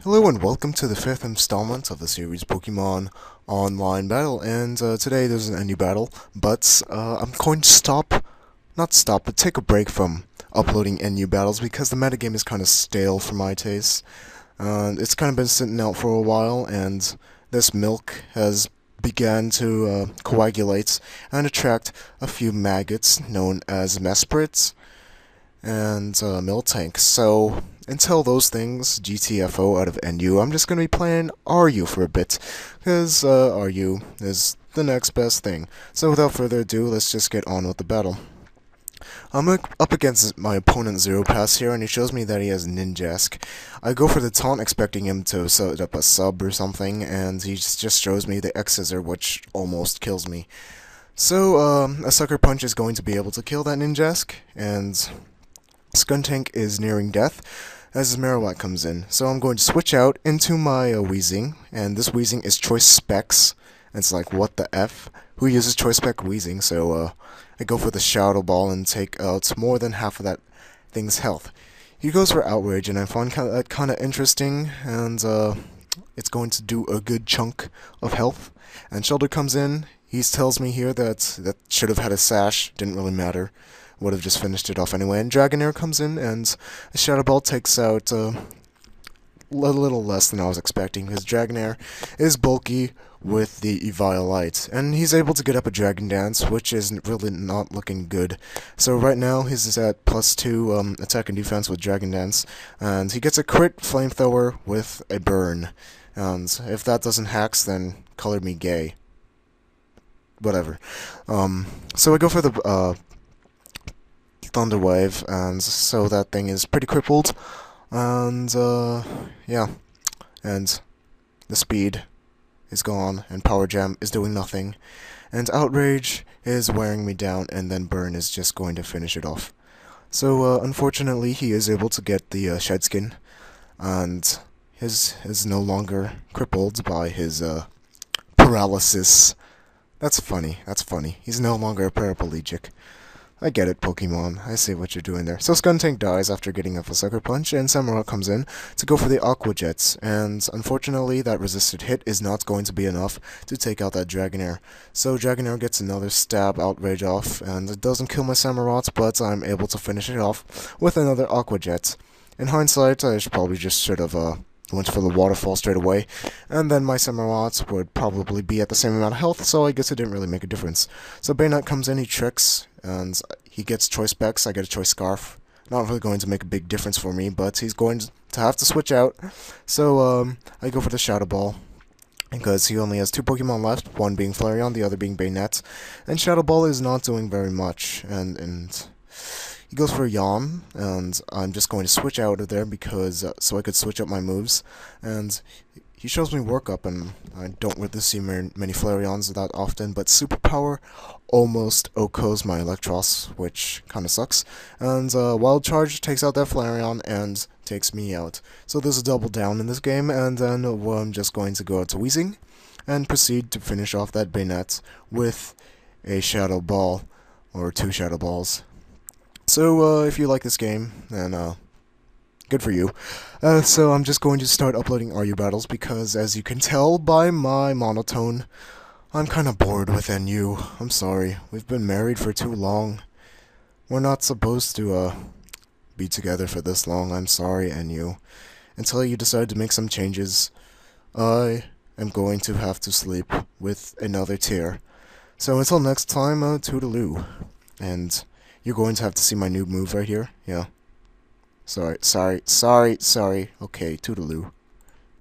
Hello and welcome to the fifth installment of the series Pokemon Online Battle, and today there's a new battle, but I'm going to not stop, but take a break from uploading new battles because the metagame is kind of stale for my taste. It's kind of been sitting out for a while, and this milk has began to coagulate and attract a few maggots known as Mesprits and Miltank. So until those things GTFO out of NU, I'm just going to be playing RU for a bit, because RU is the next best thing. So without further ado, let's just get on with the battle. I'm up against my opponent Zero Pass here, and he shows me that he has Ninjask. I go for the taunt expecting him to set up a sub or something, and he just shows me the X-Scissor, which almost kills me. So, a Sucker Punch is going to be able to kill that Ninjask, and Skuntank is nearing death as his Marowak comes in. So I'm going to switch out into my Weezing, and this Weezing is Choice Specs. And it's like, what the F? Who uses Choice Spec Weezing? So I go for the Shadow Ball and take out more than half of that thing's health. He goes for Outrage, and I find that kind of interesting, and it's going to do a good chunk of health. And Shelter comes in. He tells me here that should have had a Sash, didn't really matter. Would have just finished it off anyway. And Dragonair comes in, and a Shadow Ball takes out a little less than I was expecting, because Dragonair is bulky with the Eviolite, and he's able to get up a Dragon Dance, which is really not looking good. So right now he's at +2 attack and defense with Dragon Dance, and he gets a crit Flamethrower with a burn. And if that doesn't hacks, then color me gay. Whatever. So I go for the Thunder Wave, and so that thing is pretty crippled, and yeah, and the speed is gone, and Power Jam is doing nothing, and Outrage is wearing me down, and then Burn is just going to finish it off. So unfortunately, he is able to get the Shed Skin, and is no longer crippled by his paralysis. That's funny. That's funny. He's no longer a paraplegic. I get it, Pokemon. I see what you're doing there. So Skuntank dies after getting off a Sucker Punch, and Samurott comes in to go for the Aqua Jets, and unfortunately that resisted hit is not going to be enough to take out that Dragonair. So Dragonair gets another stab Outrage off, and it doesn't kill my Samurott, but I'm able to finish it off with another Aqua Jet. In hindsight, I probably should have went for the Waterfall straight away, and then my Samurott would probably be at the same amount of health, so I guess it didn't really make a difference. So Bayonet comes in, he tricks, and he gets Choice Specs, I get a Choice Scarf. Not really going to make a big difference for me, but he's going to have to switch out. So I go for the Shadow Ball, because he only has two Pokemon left, one being Flareon, the other being Bayonet, and Shadow Ball is not doing very much, and he goes for a Yawn, and I'm just going to switch out of there because so I could switch up my moves, and he shows me Work Up, and I don't really see many Flareons that often, but Superpower almost OHKOs my Electros, which kind of sucks, and Wild Charge takes out that Flareon and takes me out. So there's a double down in this game, and then I'm just going to go out to Weezing and proceed to finish off that Bayonet with a Shadow Ball, or two Shadow Balls. So, if you like this game, then, good for you. So I'm just going to start uploading RU battles, because as you can tell by my monotone, I'm kinda bored with NU. I'm sorry. We've been married for too long. We're not supposed to, be together for this long. I'm sorry, NU. Until you decide to make some changes, I am going to have to sleep with another tear. So until next time, toodaloo. And you're going to have to see my new move right here. Yeah. Sorry. Okay, toodaloo.